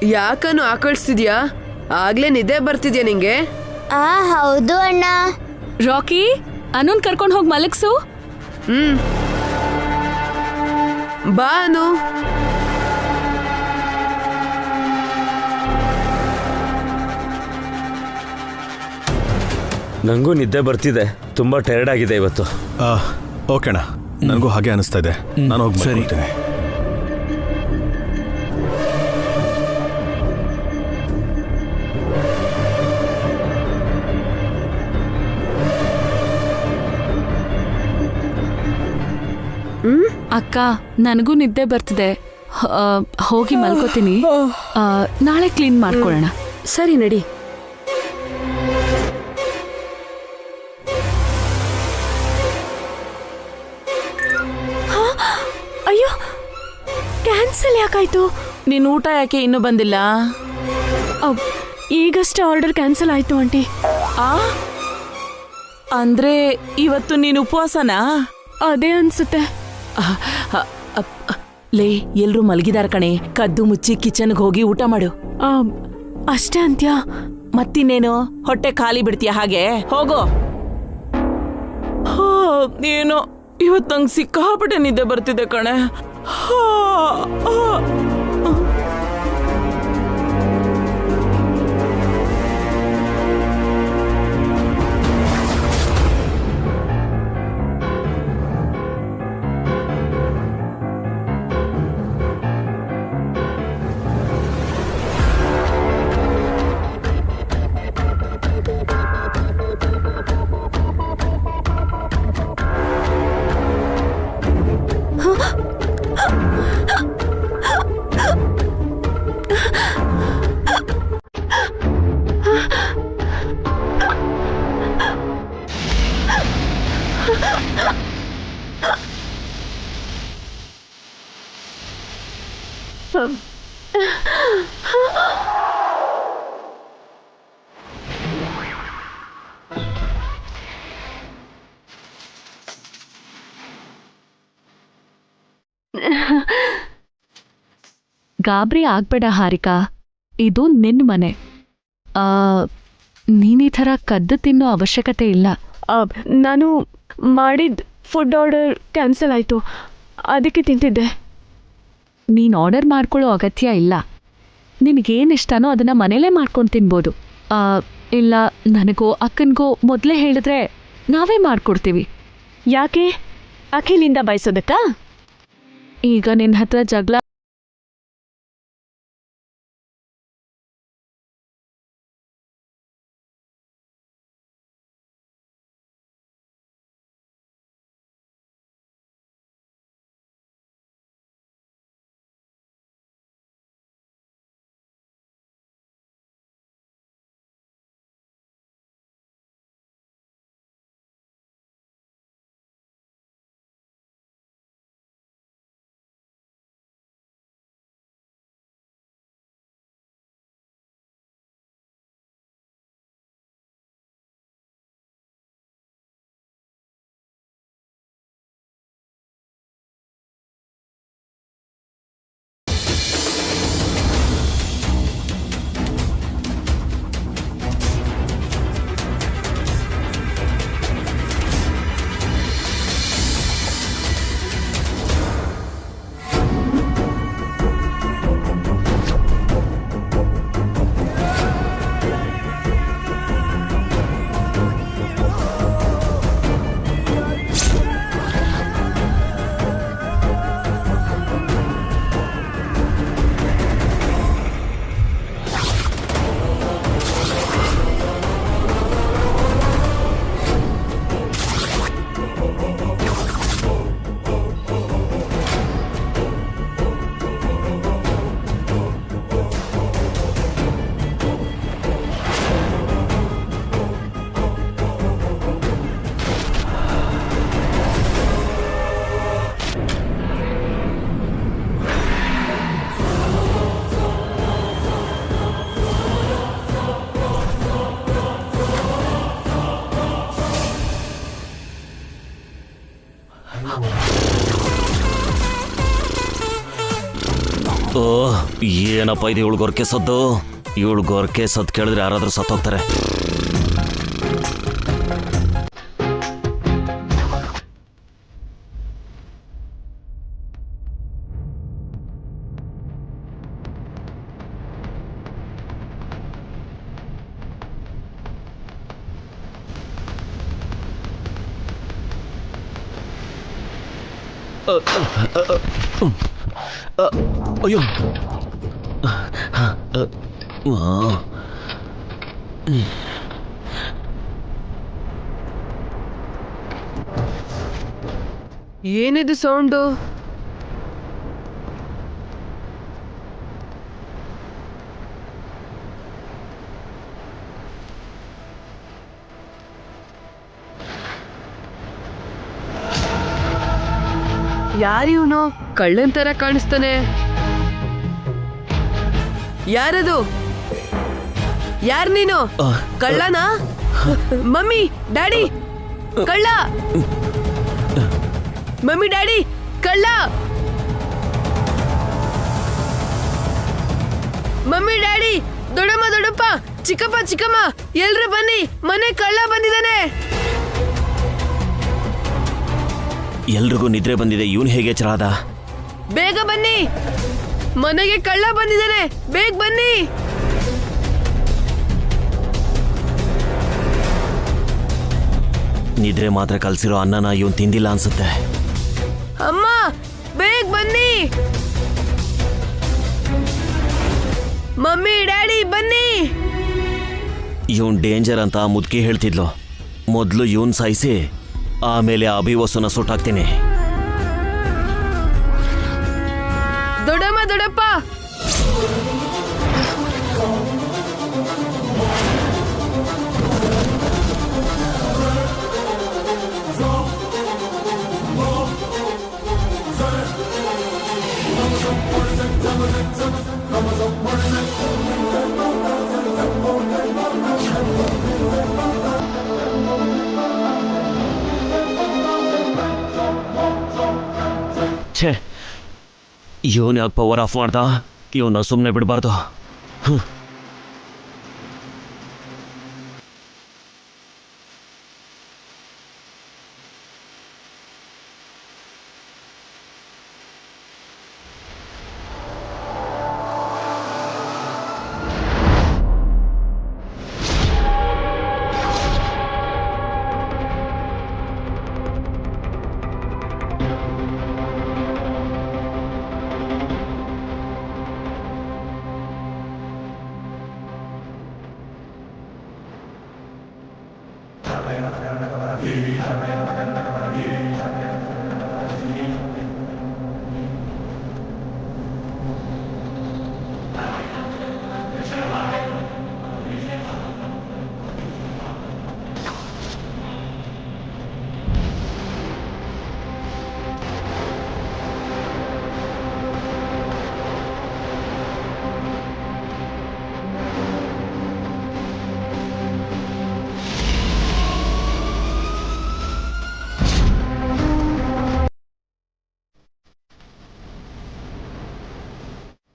ಯಾಕನು ಆಕಳಿಸ್ತಿದ್ಯಾ? ಆಗ್ಲೇ ನಿದ್ದೆ ಬರ್ತಿದ್ಯಾ ನಿಂಗೆ? ಹೌದು ಅಣ್ಣ. ರಾಕಿ, ಅನುನ್ ಕರ್ಕೊಂಡು ಹೋಗಿ ಮಲಗ್ಸು. ಬಾ ಅನು. ನಂಗೂ ನಿದ್ದೆ ಬರ್ತಿದೆ, ತುಂಬಾ ಟೈರ್ಡ್ ಆಗಿದೆ ಇವತ್ತು. ಓಕೆ ಅಣ್ಣ, ನನಗೂ ಹಾಗೆ ಅನಿಸ್ತಾ ಇದೆ. ನಾನು ಹೋಗಿ ಮಲ್ಕೊಳ್ತೀನಿ. ಅಕ್ಕ, ನನಗೂ ನಿದ್ದೆ ಬರ್ತಿದೆ, ಹೋಗಿ ಮಲ್ಕೋತೀನಿ. ನಾಳೆ ಕ್ಲೀನ್ ಮಾಡ್ಕೊಳ್ಳೋಣ. ಸರಿ ನಡಿ. ಅಯ್ಯೋ, ಕ್ಯಾನ್ಸಲ್ ಯಾಕಾಯ್ತು? ನಿನ್ ಊಟ ಯಾಕೆ ಇನ್ನೂ ಬಂದಿಲ್ಲ? ಈಗಷ್ಟೇ ಆರ್ಡರ್ ಕ್ಯಾನ್ಸಲ್ ಆಯ್ತು ಆಂಟಿ. ಅಂದ್ರೆ ಇವತ್ತು ನೀನು ಉಪವಾಸನಾ? ಅದೇ ಅನ್ಸುತ್ತೆ. ಲೇ, ಎಲ್ರು ಮಲಗಿದಾರ ಕಣೆ. ಕದ್ದು ಮುಚ್ಚಿ ಕಿಚನ್ಗೆ ಹೋಗಿ ಊಟ ಮಾಡು. ಅಷ್ಟೇ ಅಂತ್ಯಾ? ಮತ್ತಿನ್ನೇನು, ಹೊಟ್ಟೆ ಖಾಲಿ ಬಿಡ್ತೀಯ ಹಾಗೆ? ಹೋಗೋ. ಏನೋ ಇವತ್ತು ನಂಗೆ ಸಿಕ್ಕಾಪಟ್ಟೆ ನಿದ್ದೆ ಬರ್ತಿದೆ ಕಣೆ. ಗಾಬರಿ ಆಗ್ಬೇಡ ಹಾರಿಕಾ, ಇದು ನಿನ್ನ ಮನೆ. ನೀನೀ ಥರ ಕದ್ದು ತಿನ್ನೋ ಅವಶ್ಯಕತೆ ಇಲ್ಲ. ನಾನು ಮಾಡಿದ ಫುಡ್ ಆರ್ಡರ್ ಕ್ಯಾನ್ಸಲ್ ಆಯಿತು, ಅದಕ್ಕೆ ತಿಂತಿದ್ದೆ. ನೀನು ಆರ್ಡರ್ ಮಾಡ್ಕೊಳ್ಳೋ ಅಗತ್ಯ ಇಲ್ಲ. ನಿನಗೇನು ಇಷ್ಟನೋ ಅದನ್ನು ಮನೇಲೇ ಮಾಡ್ಕೊಂಡು ತಿನ್ಬೋದು. ಇಲ್ಲ, ನನಗೋ ಅಕ್ಕನಿಗೋ ಮೊದಲೇ ಹೇಳಿದ್ರೆ ನಾವೇ ಮಾಡಿಕೊಡ್ತೀವಿ. ಯಾಕೆ? ಅಖಿಲಿಂದ ಬಯಸೋದಕ್ಕಾ? ಈಗ ನಿನ್ನ ಹತ್ರ ಜಗಳ ಓಹ್ ಏನಪ್ಪ ಇದು ಇವಳು ಗೊರಕೆ ಸದ್ದು. ಇವಳು ಗೊರಕೆ ಸದ್ದು ಕೇಳಿದ್ರೆ ಯಾರಾದ್ರೂ ಸತ್ತೋಗ್ತಾರೆ. ಅಯ್ಯೋ ಏನಿದು ಸೌಂಡು? ಯಾರಿವನು? ಕಳ್ಳನ್ ತರ ಕಾಣಿಸ್ತಾನೆ. ಯಾರದು? ಯಾರ್ ನೀನು? ಕಳ್ಳನಾ? ಮಮ್ಮಿ ಡ್ಯಾಡಿ ಕಳ್ಳ! ಮಮ್ಮಿ ಡ್ಯಾಡಿ ಕಳ್ಳ! ಮಮ್ಮಿ ಡ್ಯಾಡಿ, ದೊಡ್ಡಮ್ಮ ದೊಡ್ಡಪ್ಪ, ಚಿಕ್ಕಪ್ಪ ಚಿಕ್ಕಮ್ಮ, ಎಲ್ರು ಬನ್ನಿ, ಮನೆ ಕಳ್ಳ ಬಂದಿದ್ದಾನೆ. ಎಲ್ರಿಗೂ ನಿದ್ರೆ ಬಂದಿದೆ, ಇವನು ಹೇಗೆ ಎಚ್ಚರ ಆದ? ಬೇಗ ಬನ್ನಿ, ಮನೆಗೆ ಕಳ್ಳ ಬಂದಿದ್ದಾನೆ, ಬೇಗ ಬನ್ನಿ. ನಿದ್ರೆ ಮಾತ್ರ ಕಲ್ಸಿರೋ ಅನ್ನನ ಇವನು ತಿಂದಿಲ್ಲ ಅನ್ಸುತ್ತೆ. ಅಮ್ಮ ಬೇಗ ಬನ್ನಿ. ಮಮ್ಮಿ ಡ್ಯಾಡಿ ಬನ್ನಿ. ಇವನ್ ಡೇಂಜರ್ ಅಂತ ಮುದುಕಿ ಹೇಳ್ತಿದ್ಲು. ಮೊದಲು ಇವನ್ ಸಾಯಿಸಿ ಆಮೇಲೆ ಅಭಿವಸನ ಸುಟ್ಟಾಕ್ತೀನಿ. ದೊಡ್ಡಮ್ಮ ದೊಡ್ಡಪ್ಪ, ಛೇ, ಇವನ್ ಯಾಕೆ ಪವರ್ ಆಫ್ ಮಾಡ್ದ? ಇವನ್ನ ಸುಮ್ಮನೆ ಬಿಡಬಾರ್ದು.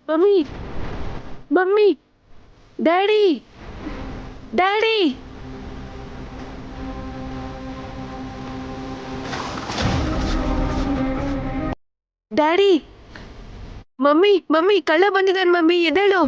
Mummy mummy daddy daddy daddy mummy mummy ಕಳ್ಳ ಬಂದಿದ್ದಾನೆ ಮಮ್ಮಿ, ಎದ್ದೇಳು.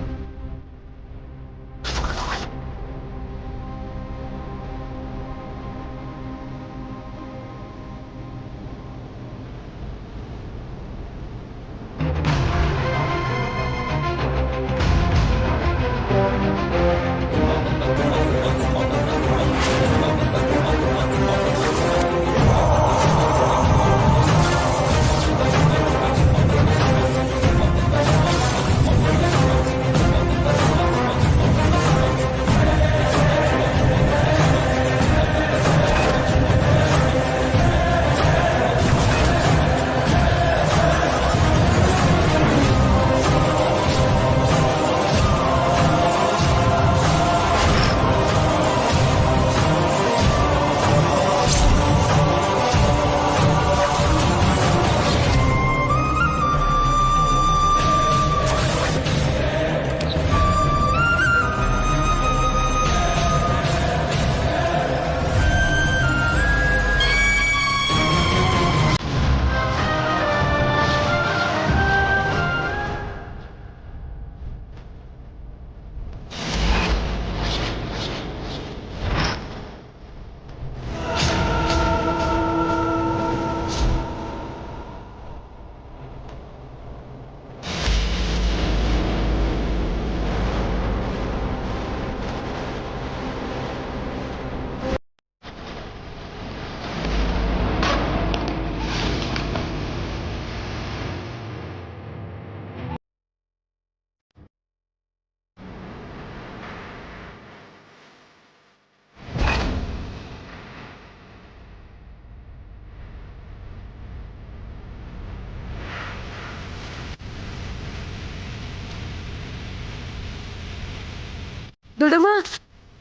ದೊಡಮ್ಮ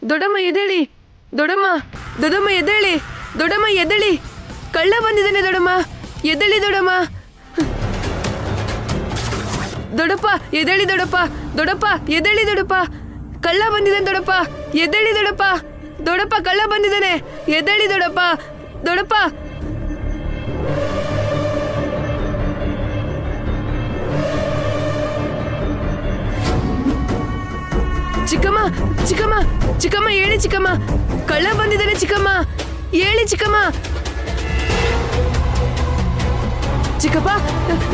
ದೊಡಮ್ಮ ಎದ್ದೇಳಿ ದೊಡಮ್ಮ ದೊಡಮ್ಮ ಎದ್ದೇಳಿ ದೊಡಮ್ಮ ಎದ್ದೇಳಿ ಕಳ್ಳ ಬಂದಿದ್ದಾನೆ ದೊಡಮ್ಮ ಎದ್ದೇಳಿ ದೊಡಮ್ಮ ದೊಡಪ್ಪ ಎದ್ದೇಳಿ ದೊಡಪ್ಪ ದೊಡಪ್ಪ ಎದ್ದೇಳಿ ದೊಡಪ್ಪ ಕಳ್ಳ ಬಂದಿದ್ದಾನೆ ದೊಡಪ್ಪ ಎದ್ದೇಳಿ ದೊಡಪ್ಪ ದೊಡಪ್ಪ ಕಳ್ಳ ಬಂದಿದ್ದಾನೆ ಎದ್ದೇಳಿ ದೊಡಪ್ಪ ದೊಡಪ್ಪ ಚಿಕ್ಕಮ್ಮ ಚಿಕ್ಕಮ್ಮ ಚಿಕ್ಕಮ್ಮ ಹೇಳಿ ಚಿಕ್ಕಮ್ಮ ಕಳ್ಳ ಬಂದಿದ್ದಾನೆ ಚಿಕ್ಕಮ್ಮ ಹೇಳಿ ಚಿಕ್ಕಮ್ಮ ಚಿಕ್ಕಪ್ಪ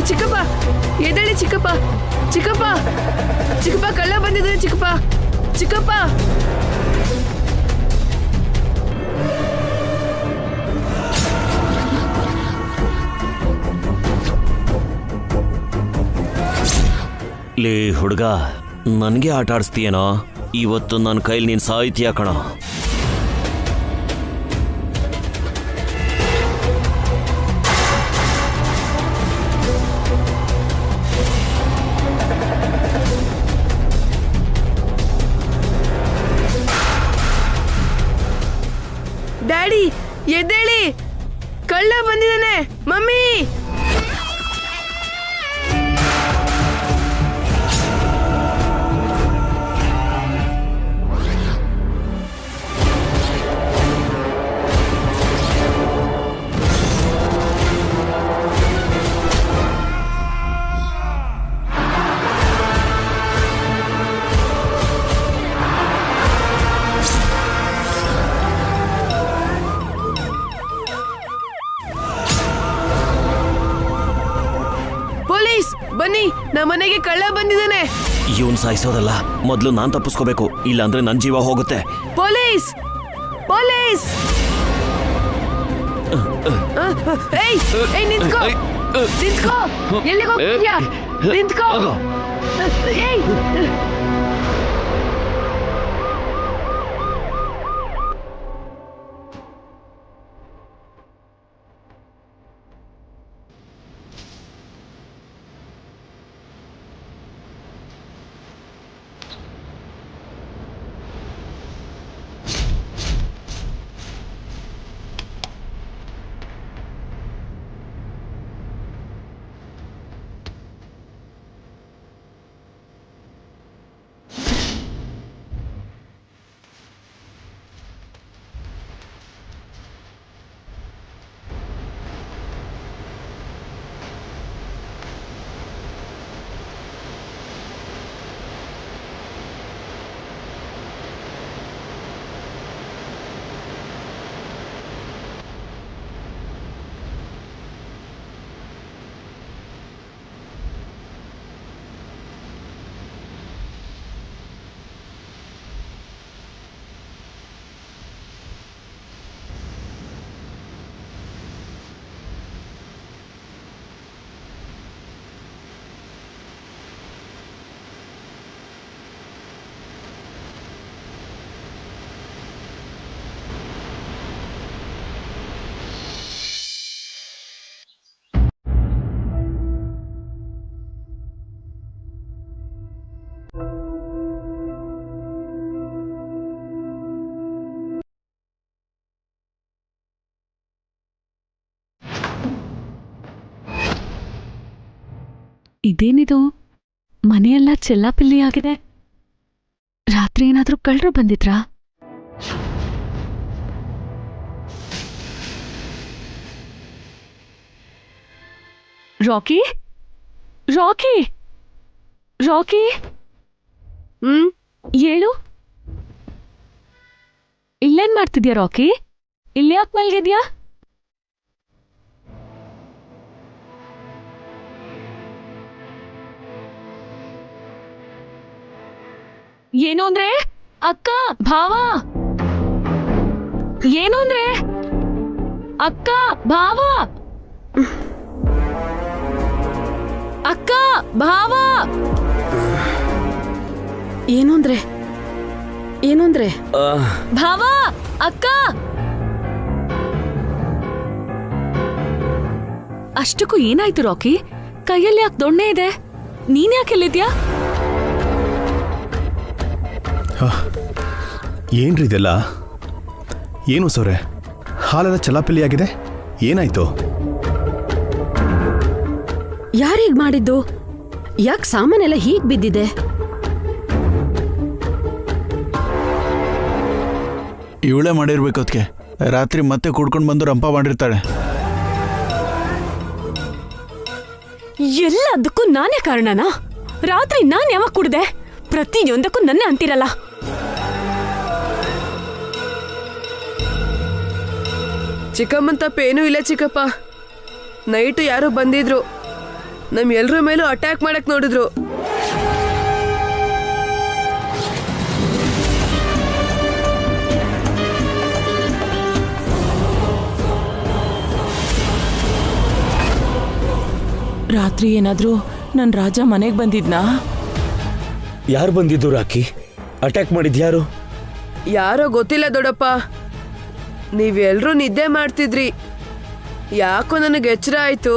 ಚಿಕ್ಕಪ್ಪ ಎದ್ದೇಳಿ ಚಿಕ್ಕಪ್ಪ ಚಿಕ್ಕಪ್ಪ ಚಿಕ್ಕಪ್ಪ ಕಳ್ಳ ಬಂದಿದ್ದಾನೆ ಚಿಕ್ಕಪ್ಪ ಚಿಕ್ಕಪ್ಪ ಲೇ ಹುಡುಗ ನನಗೆ ಆಟ ಆಡಿಸ್ತೀಯೇನೋ ಇವತ್ತು ನನ್ನ ಕೈಲಿ ನೀನು ಸಾಯ್ತೀಯ ಕಣ ಡ್ಯಾಡಿ ಎದ್ದೇಳಿ ಕಳ್ಳ ಬಂದಿದ್ದಾನೆ ಮಮ್ಮಿ ಪೊಲೀಸ್ ಬನ್ನಿ ನಮ್ಮ ಮನೆಗೆ ಕಳ್ಳ ಬಂದಿದ್ದಾನೆ ಇವನ್ ಸಾಯಿಸೋದಲ್ಲ ಮೊದಲು ನಾನು ತಪ್ಪಿಸ್ಕೋಬೇಕು ಇಲ್ಲಾಂದ್ರೆ ನನ್ನ ಜೀವ ಹೋಗುತ್ತೆ ಪೊಲೀಸ್ ಪೊಲೀಸ್ ಏಯ್ ಏಯ್ ನಿಂತ್ಕೋ ನಿಂತ್ಕೋ ಎಲ್ಲಿಗೆ ಹೋಗ್ತೀಯಾ ನಿಂತ್ಕೋ ಏಯ್ ಇದೇನಿದು ಮನೆಯೆಲ್ಲ ಚೆಲ್ಲಾಪಿಲ್ಲಿ ಆಗಿದೆ ರಾತ್ರಿ ಏನಾದ್ರೂ ಕಳ್ಳರು ಬಂದಿದ್ರಾ ರಾಕಿ ರಾಕಿ ರಾಕಿ ಹೇಳು ಇಲ್ಲೇನ್ ಮಾಡ್ತಿದ್ಯಾ ರಾಕಿ ಇಲ್ಲಿ ಯಾಕೆ ಮಲ್ಗಿದ್ಯಾ ಏನು ಅಂದ್ರೆ ಅಕ್ಕ ಭಾವ ಏನು ಅಂದ್ರೆ ಅಕ್ಕ ಭಾವ ಅಕ್ಕ ಭಾವ ಏನು ಅಂದ್ರೆ ಏನು ಅಂದ್ರೆ ಭಾವ ಅಕ್ಕ ಅಷ್ಟಕ್ಕೂ ಏನಾಯ್ತು ರಾಕಿ ಕೈಯಲ್ಲಿ ಯಾಕೆ ದೊಣ್ಣೆ ಇದೆ ನೀನ್ ಯಾಕೆ ಎಲ್ಲಿದ್ಯಾ ಏನ್ರಿ ಇದೆಲ್ಲ? ಏನು ಸೌರೆ, ಹಾಲೆಲ್ಲ ಚಲಾಪಿಲಿಯಾಗಿದೆ, ಏನಾಯ್ತು? ಯಾರು ಹೀಗ್ ಮಾಡಿದ್ದು? ಯಾಕೆ ಸಾಮಾನೆಲ್ಲ ಹೀಗ್ ಬಿದ್ದಿದೆ? ಇವಳೇ ಮಾಡಿರ್ಬೇಕು ಅದಕ್ಕೆ. ರಾತ್ರಿ ಮತ್ತೆ ಕುಡ್ಕೊಂಡು ಬಂದು ರಂಪ ಮಾಡಿರ್ತಾಳೆ. ಎಲ್ಲದಕ್ಕೂ ನಾನೇ ಕಾರಣನಾ? ರಾತ್ರಿ ನಾನ್ ಯಾವಾಗ ಕುಡ್ದೆ? ಪ್ರತಿಯೊಂದಕ್ಕೂ ನನ್ನೇ ಅಂತಿರಲ್ಲ. ಚಿಕ್ಕಮ್ಮನ ತಪ್ಪೇನೂ ಇಲ್ಲ ಚಿಕ್ಕಪ್ಪ. ನೈಟು ಯಾರೋ ಬಂದಿದ್ರು, ನಮ್ ಎಲ್ರ ಮೇಲೂ ಅಟ್ಯಾಕ್ ಮಾಡಕ್ ನೋಡಿದ್ರು. ರಾತ್ರಿ ಏನಾದ್ರೂ ನನ್ ರಾಜ ಮನೆಗೆ ಬಂದಿದ್ನಾ? ಯಾರು ಬಂದಿದ್ದು ರಾಕಿ? ಅಟ್ಯಾಕ್ ಮಾಡಿದ್ಯಾರು? ಯಾರೋ ಗೊತ್ತಿಲ್ಲ ದೊಡ್ಡಪ್ಪ. ನೀವೆಲ್ರೂ ನಿದ್ದೆ ಮಾಡ್ತಿದ್ರಿ. ಯಾಕೋ ನನಗೆ ಎಚ್ಚರ ಆಯ್ತು.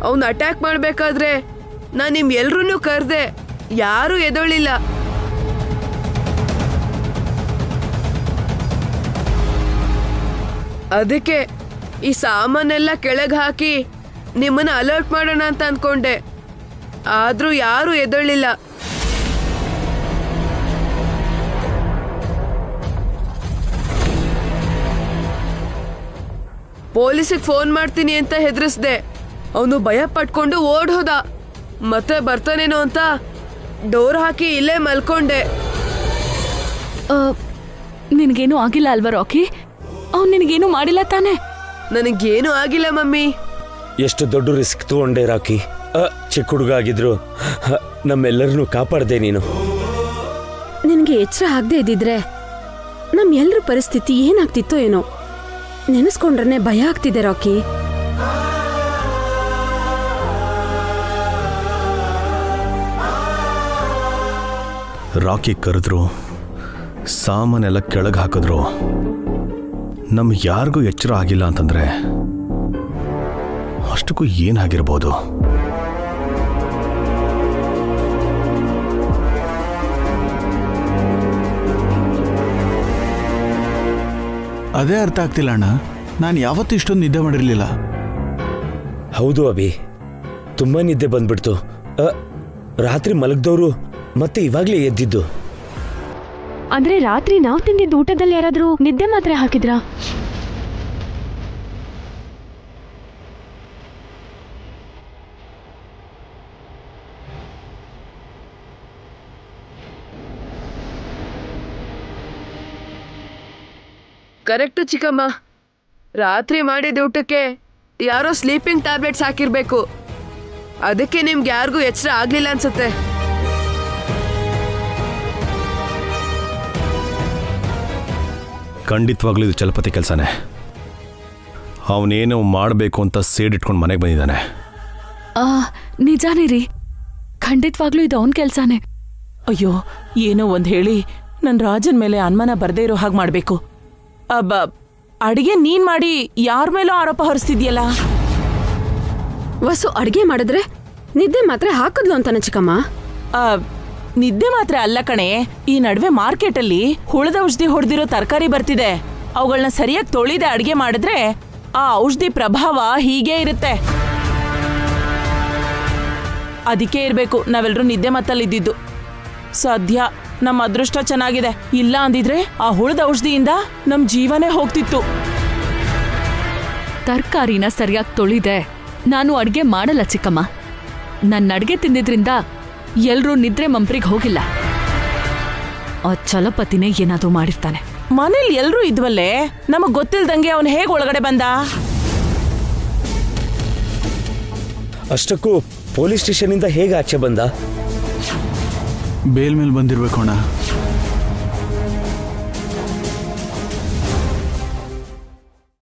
ಅವನು ಅಟ್ಯಾಕ್ ಮಾಡ್ಬೇಕಾದ್ರೆ ನಾನು ನಿಮ್ ಎಲ್ರೂ ಕರೆದೆ, ಯಾರೂ ಎದೊಳಿಲ್ಲ. ಅದಕ್ಕೆ ಈ ಸಾಮಾನೆಲ್ಲ ಕೆಳಗೆ ಹಾಕಿ ನಿಮ್ಮನ್ನ ಅಲರ್ಟ್ ಮಾಡೋಣ ಅಂತ ಅನ್ಕೊಂಡೆ. ಆದ್ರೂ ಯಾರೂ ಎದೊಳಿಲ್ಲ. ಪೊಲೀಸಿಗೆ ಫೋನ್ ಮಾಡ್ತೀನಿ ಅಂತ ಹೆದರಿಸ್ದೆ. ಅವನು ಭಯ ಪಟ್ಕೊಂಡು ಓಡ್ ಹೋದ. ಮತ್ತೆ ಬರ್ತಾನೇನೋ ಅಂತ ಡೋರ್ ಹಾಕಿ ಇಲ್ಲೇ ಮಲ್ಕೊಂಡೆ. ನಿನಗೇನು ಆಗಿಲ್ಲ ಅಲ್ವಾ ರಾಕಿ? ಅವ್ನು ನಿನಗೇನು ಮಾಡಿಲ್ಲ ತಾನೆ? ನನಗೇನು ಆಗಿಲ್ಲ ಮಮ್ಮಿ. ಎಷ್ಟು ದೊಡ್ಡ ರಿಸ್ಕ್ ತಗೊಂಡೆ ರಾಕಿ. ಚಿಕ್ಕ ಹುಡುಗ ಆಗಿದ್ರು ನಮ್ಮೆಲ್ಲರನ್ನೂ ಕಾಪಾಡ್ದೆ ನೀನು. ನಿನ್ಗೆ ಎಚ್ಚರ ಆಗದೆ ಇದ್ದಿದ್ರೆ ನಮ್ ಎಲ್ರ ಪರಿಸ್ಥಿತಿ ಏನಾಗ್ತಿತ್ತೋ ಏನೋ. ನೆನೆಸ್ಕೊಂಡ್ರೆ ಭಯ ಆಗ್ತಿದೆ ರಾಕಿ. ರಾಕಿ ಕರೆದ್ರು, ಸಾಮಾನೆಲ್ಲ ಕೆಳಗೆ ಹಾಕಿದ್ರು, ನಮ್ಗೆ ಯಾರಿಗೂ ಎಚ್ಚರ ಆಗಿಲ್ಲ ಅಂತಂದ್ರೆ ಅಷ್ಟಕ್ಕೂ ಏನಾಗಿರ್ಬೋದು? ಅದೇ ಅರ್ಥ ಆಗ್ತಿಲ್ಲ ಅಣ್ಣ. ನಾನು ಯಾವತ್ತೂ ಇಷ್ಟೊಂದು ನಿದ್ದೆ ಮಾಡಿರಲಿಲ್ಲ. ಹೌದು ಅಭಿ, ತುಂಬಾ ನಿದ್ದೆ ಬಂದ್ಬಿಡ್ತು. ರಾತ್ರಿ ಮಲಗ್ದವ್ರು ಮತ್ತೆ ಇವಾಗ್ಲೇ ಎದ್ದಿದ್ದು. ಅಂದ್ರೆ ರಾತ್ರಿ ನಾವು ತಿಂದಿದ್ದ ಊಟದಲ್ಲಿ ಯಾರಾದ್ರೂ ನಿದ್ದೆ ಮಾತ್ರೆ ಹಾಕಿದ್ರಾ? ಕರೆಕ್ಟು ಚಿಕ್ಕಮ್ಮ. ರಾತ್ರಿ ಮಾಡಿದ ಊಟಕ್ಕೆ ಯಾರೋ ಸ್ಲೀಪಿಂಗ್ ಟ್ಯಾಬ್ಲೆಟ್ಸ್ ಹಾಕಿರ್ಬೇಕು. ಅದಕ್ಕೆ ನಿಮ್ಗೆ ಯಾರಿಗೂ ಎಚ್ಚರ ಆಗ್ಲಿಲ್ಲ ಅನ್ಸುತ್ತೆ. ಖಂಡಿತವಾಗ್ಲೂ ಇದು ಚಲಪತಿ ಕೆಲಸನೇ. ಅವನೇನೋ ಮಾಡಬೇಕು ಅಂತ ಸೇಡಿಟ್ಕೊಂಡು ಮನೆಗೆ ಬಂದಿದ್ದಾನೆ. ನಿಜಾನೇ ರೀ, ಖಂಡಿತವಾಗ್ಲೂ ಇದು ಅವನ ಕೆಲ್ಸಾನೇ. ಅಯ್ಯೋ, ಏನೋ ಒಂದ್ ಹೇಳಿ ನನ್ ರಾಜನ್ ಮೇಲೆ ಅನುಮಾನ ಬರ್ದೇ ಇರೋ ಹಾಗೆ ಮಾಡ್ಬೇಕು. ಅಡಿಗೆ ನೀನ್ ಮಾಡಿ ಯಾರ ಮೇಲೋ ಆರೋಪ ಹೊರಿಸ್ತಿದ್ಯಲ್ಲ? ವಸು ಅಡ್ಗೆ ಮಾಡಿದ್ರೆ ನಿದ್ದೆ ಮಾತ್ರ ಹಾಕಿದ್ಲು ಅಂತಾನೆ ಚಿಕ್ಕಮ್ಮ. ನಿದ್ದೆ ಮಾತ್ರ ಅಲ್ಲ ಕಣೆ, ಈ ನಡುವೆ ಮಾರ್ಕೆಟಲ್ಲಿ ಹುಳದ ಔಷಧಿ ಹೊಡೆದಿರೋ ತರಕಾರಿ ಬರ್ತಿದೆ. ಅವುಗಳನ್ನ ಸರಿಯಾಗಿ ತೊಳಿದೆ ಅಡ್ಗೆ ಮಾಡಿದ್ರೆ ಆ ಔಷಧಿ ಪ್ರಭಾವ ಹೀಗೆ ಇರುತ್ತೆ. ಅದಕ್ಕೆ ಇರ್ಬೇಕು ನಾವೆಲ್ಲರೂ ನಿದ್ದೆ ಮತ್ತಲ್ಲಿದ್ದು. ಸದ್ಯ ನಮ್ಮ ಅದೃಷ್ಟ ಚೆನ್ನಾಗಿದೆ. ಇಲ್ಲ ಅಂದಿದ್ರೆ ಆ ಹುಳದ ಔಷಧಿಯಿಂದ ನಮ್ ಜೀವನೇ ಹೋಗ್ತಿತ್ತು. ತರಕಾರಿನ ಸರಿಯಾಗಿ ತೊಳಿದೆ ನಾನು ಅಡ್ಗೆ ಮಾಡಲ್ಲ ಚಿಕ್ಕಮ್ಮ. ನನ್ನ ಅಡ್ಗೆ ತಿಂದಿದ್ರಿಂದ ಎಲ್ರೂ ನಿದ್ರೆ ಮಂಪ್ರಿಗೆ ಹೋಗಿಲ್ಲ. ಆ ಚಲಪತಿನೇ ಏನಾದ್ರೂ ಮಾಡಿರ್ತಾನೆ. ಮನೇಲಿ ಎಲ್ರೂ ಇದ್ವಲ್ಲೇ, ನಮಗ್ ಗೊತ್ತಿಲ್ದಂಗೆ ಅವನು ಹೇಗೆ ಒಳಗಡೆ ಬಂದ? ಅಷ್ಟಕ್ಕೂ ಪೊಲೀಸ್ ಸ್ಟೇಷನ್ ಇಂದ ಹೇಗೆ ಆಚೆ ಬಂದ? ಬೇಲ್ ಮೇಲೆ ಬಂದಿರ್ಬೇಕು ಅಣ್ಣ.